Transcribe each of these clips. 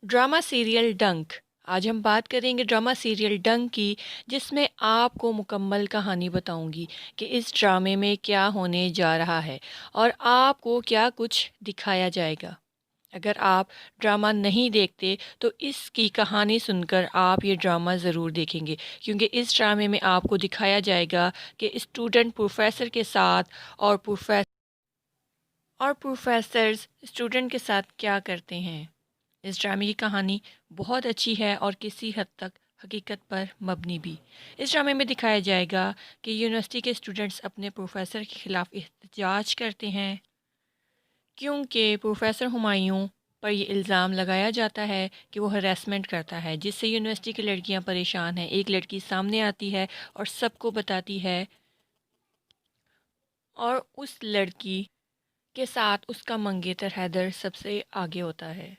Drama serial डंक। आज हम बात करेंगे ड्रामा सीरियल डंक की, जिसमें आपको मुकम्मल कहानी बताऊंगी कि इस ड्रामे में क्या होने जा रहा है और आपको क्या कुछ दिखाया जाएगा। अगर आप ड्रामा नहीं देखते तो इसकी कहानी सुनकर आप ये ड्रामा ज़रूर देखेंगे, क्योंकि इस ड्रामे में आपको दिखाया जाएगा कि स्टूडेंट प्रोफेसर के साथ और प्रोफेसर्स स्टूडेंट के साथ क्या करते हैं। इस ड्रामे की कहानी बहुत अच्छी है और किसी हद तक हकीकत पर मबनी भी। इस ड्रामे में दिखाया जाएगा कि यूनिवर्सिटी के स्टूडेंट्स अपने प्रोफेसर के ख़िलाफ़ एहतजाज करते हैं, क्योंकि प्रोफेसर हुमायूं पर ये इल्ज़ाम लगाया जाता है कि वो हरासमेंट करता है, जिससे यूनिवर्सिटी की लड़कियां परेशान हैं। एक लड़की सामने आती है और सबको बताती है, और उस लड़की के साथ उसका मंगेतर हैदर सबसे आगे होता है,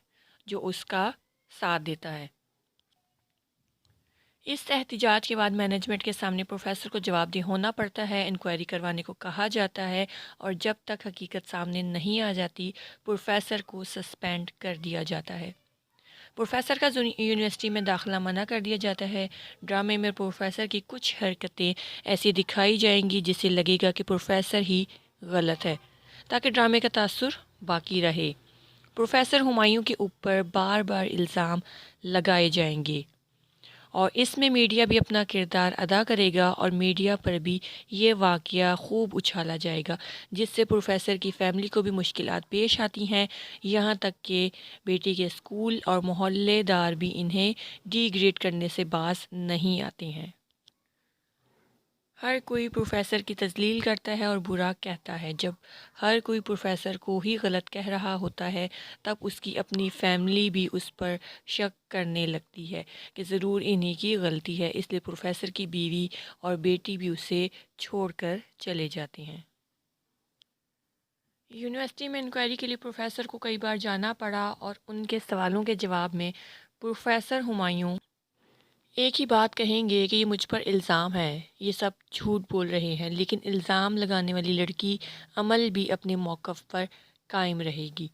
जो उसका साथ देता है। इस एहतिजाज के बाद मैनेजमेंट के सामने प्रोफेसर को जवाबदेह होना पड़ता है, इंक्वायरी करवाने को कहा जाता है, और जब तक हकीकत सामने नहीं आ जाती प्रोफेसर को सस्पेंड कर दिया जाता है। प्रोफेसर का यूनिवर्सिटी में दाखिला मना कर दिया जाता है। ड्रामे में प्रोफेसर की कुछ हरकतें ऐसी दिखाई जाएंगी जिससे लगेगा कि प्रोफेसर ही गलत है, ताकि ड्रामे का तासुर बाकी रहे। प्रोफेसर हुमायूं के ऊपर बार बार इल्ज़ाम लगाए जाएंगे, और इसमें मीडिया भी अपना किरदार अदा करेगा, और मीडिया पर भी ये वाक़या खूब उछाला जाएगा, जिससे प्रोफेसर की फ़ैमिली को भी मुश्किलात पेश आती हैं। यहाँ तक कि बेटी के स्कूल और मोहल्लेदार भी इन्हें डिग्रेड करने से बाज नहीं आते हैं। हर कोई प्रोफेसर की तजलील करता है और बुरा कहता है। जब हर कोई प्रोफेसर को ही गलत कह रहा होता है, तब उसकी अपनी फैमिली भी उस पर शक करने लगती है कि ज़रूर इन्हीं की गलती है। इसलिए प्रोफेसर की बीवी और बेटी भी उसे छोड़कर चले जाते हैं। यूनिवर्सिटी में इंक्वायरी के लिए प्रोफेसर को कई बार जाना पड़ा, और उनके सवालों के जवाब में प्रोफेसर हुमायूं एक ही बात कहेंगे कि ये मुझ पर इल्ज़ाम है, ये सब झूठ बोल रहे हैं। लेकिन इल्ज़ाम लगाने वाली लड़की अमल भी अपने मौक़िफ़ पर कायम रहेगी।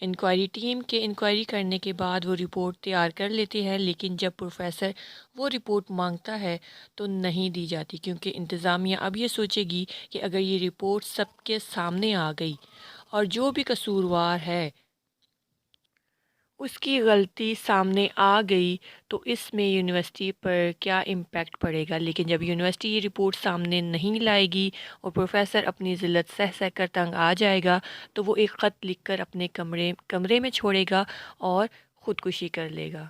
इंक्वायरी टीम के इंक्वायरी करने के बाद वो रिपोर्ट तैयार कर लेते हैं, लेकिन जब प्रोफेसर वो रिपोर्ट मांगता है तो नहीं दी जाती, क्योंकि इंतज़ामिया अब ये सोचेगी कि अगर ये रिपोर्ट सबके सामने आ गई और जो भी कसूरवार है उसकी गलती सामने आ गई, तो इसमें यूनिवर्सिटी पर क्या इम्पैक्ट पड़ेगा। लेकिन जब यूनिवर्सिटी ये रिपोर्ट सामने नहीं लाएगी और प्रोफेसर अपनी ज़िल्लत सह सह कर तंग आ जाएगा, तो वो एक ख़त लिखकर अपने कमरे में छोड़ेगा और ख़ुदकुशी कर लेगा।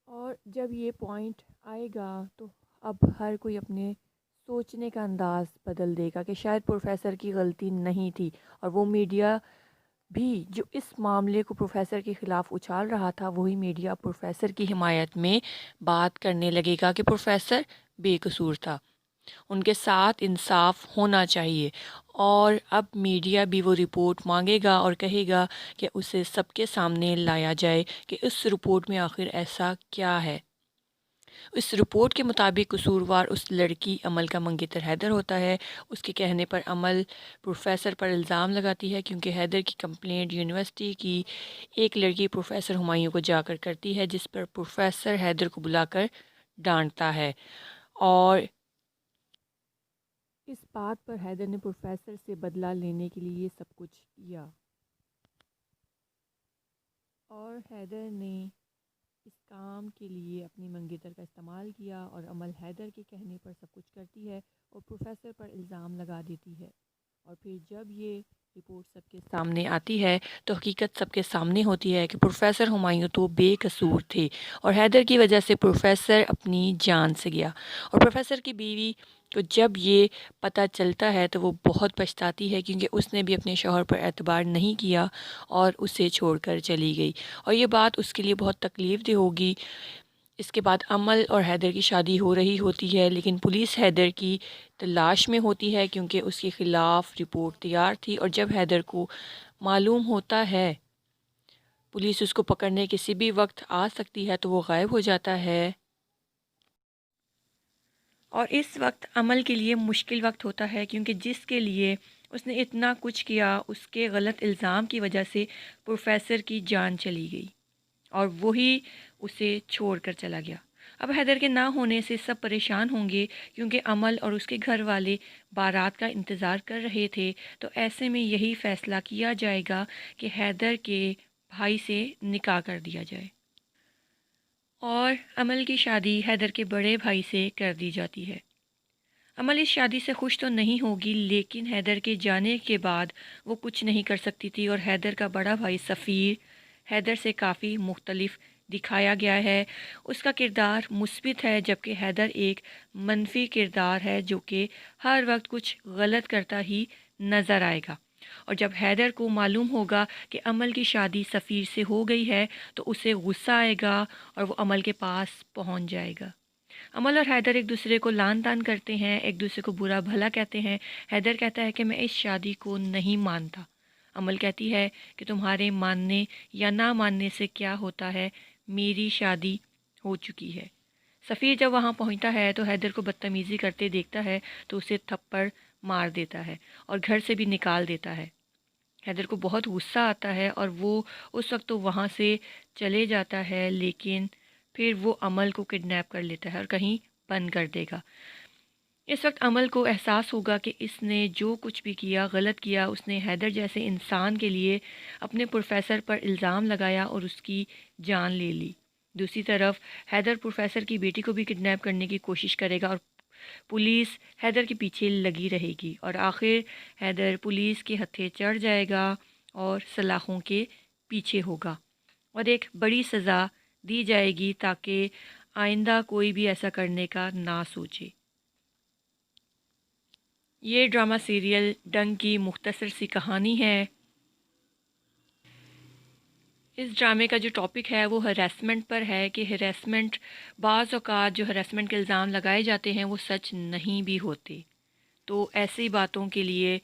और जब ये पॉइंट आएगा तो अब हर कोई अपने सोचने का अंदाज़ बदल देगा कि शायद प्रोफेसर की गलती नहीं थी, और वो मीडिया भी जो इस मामले को प्रोफेसर के ख़िलाफ़ उछाल रहा था, वही मीडिया प्रोफेसर की हिमायत में बात करने लगेगा कि प्रोफेसर बेकसूर था, उनके साथ इंसाफ होना चाहिए। और अब मीडिया भी वो रिपोर्ट मांगेगा और कहेगा कि उसे सबके सामने लाया जाए कि उस रिपोर्ट में आखिर ऐसा क्या है। इस रिपोर्ट के मुताबिक कसूरवार उस लड़की अमल का मंगेतर हैदर होता है। उसके कहने पर अमल प्रोफेसर पर इल्ज़ाम लगाती है, क्योंकि हैदर की कंप्लेंट यूनिवर्सिटी की एक लड़की प्रोफेसर हुमायूं को जाकर करती है, जिस पर प्रोफेसर हैदर को बुलाकर डांटता है, और इस बात पर हैदर ने प्रोफेसर से बदला लेने के लिए ये सब कुछ किया, और हैदर ने इस काम के लिए अपनी मंगेतर का इस्तेमाल किया, और अमल हैदर के कहने पर सब कुछ करती है और प्रोफेसर पर इल्ज़ाम लगा देती है। और फिर जब ये रिपोर्ट सबके सामने आती है तो हकीकत सबके सामने होती है कि प्रोफेसर हुमायूं तो बेकसूर थे, और हैदर की वजह से प्रोफेसर अपनी जान से गया। और प्रोफेसर की बीवी को जब ये पता चलता है तो वो बहुत पछताती है, क्योंकि उसने भी अपने शौहर पर एतबार नहीं किया और उसे छोड़कर चली गई, और ये बात उसके लिए बहुत तकलीफ़देह होगी। इसके बाद अमल और हैदर की शादी हो रही होती है, लेकिन पुलिस हैदर की तलाश में होती है, क्योंकि उसके ख़िलाफ़ रिपोर्ट तैयार थी। और जब हैदर को मालूम होता है पुलिस उसको पकड़ने किसी भी वक्त आ सकती है, तो वो गायब हो जाता है। और इस वक्त अमल के लिए मुश्किल वक्त होता है, क्योंकि जिसके लिए उसने इतना कुछ किया, उसके गलत इल्ज़ाम की वजह से प्रोफेसर की जान चली गई। और वही उसे छोड़ कर चला गया। अब हैदर के ना होने से सब परेशान होंगे क्योंकि अमल और उसके घर वाले बारात का इंतज़ार कर रहे थे। तो ऐसे में यही फ़ैसला किया जाएगा कि हैदर के भाई से निकाह कर दिया जाए और अमल की शादी हैदर के बड़े भाई से कर दी जाती है। अमल इस शादी से खुश तो नहीं होगी, लेकिन हैदर के जाने के बाद वो कुछ नहीं कर सकती थी और हैदर का बड़ा भाई सफ़ीर हैदर से काफ़ी मुख्तलिफ दिखाया गया है। उसका किरदार मुस्बित है, जबकि हैदर एक मनफी किरदार है जो कि हर वक्त कुछ गलत करता ही नज़र आएगा। और जब हैदर को मालूम होगा कि अमल की शादी सफ़ीर से हो गई है तो उसे गुस्सा आएगा और वो अमल के पास पहुंच जाएगा। अमल और हैदर एक दूसरे को लान तान करते हैं, एक दूसरे को बुरा भला कहते हैं। हैदर कहता है कि मैं इस शादी को नहीं मानता। अमल कहती है कि तुम्हारे मानने या ना मानने से क्या होता है, मेरी शादी हो चुकी है। सफ़ीर जब वहाँ पहुँचता है तो हैदर को बदतमीज़ी करते देखता है तो उसे थप्पड़ मार देता है और घर से भी निकाल देता है। हैदर को बहुत गुस्सा आता है और वो उस वक्त तो वहाँ से चले जाता है, लेकिन फिर वो अमल को किडनैप कर लेता है और कहीं बंद कर देगा। इस वक्त अमल को एहसास होगा कि इसने जो कुछ भी किया गलत किया। उसने हैदर जैसे इंसान के लिए अपने प्रोफेसर पर इल्ज़ाम लगाया और उसकी जान ले ली। दूसरी तरफ हैदर प्रोफेसर की बेटी को भी किडनैप करने की कोशिश करेगा और पुलिस हैदर के पीछे लगी रहेगी और आखिर हैदर पुलिस के हत्थे चढ़ जाएगा और सलाखों के पीछे होगा और एक बड़ी सज़ा दी जाएगी ताकि आइंदा कोई भी ऐसा करने का ना सोचे। ये ड्रामा सीरियल डंग की मुख्तसर सी कहानी है। इस ड्रामे का जो टॉपिक है वो हरेसमेंट पर है कि हरेसमेंट बाज़ औक़ात जो हरेसमेंट के इल्ज़ाम लगाए जाते हैं वो सच नहीं भी होते। तो ऐसी बातों के लिए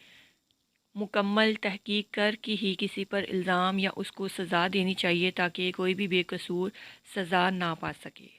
मुकम्मल तहकीक कर के ही किसी पर इल्ज़ाम या उसको सज़ा देनी चाहिए ताकि कोई भी बेकसूर सज़ा ना पा सके।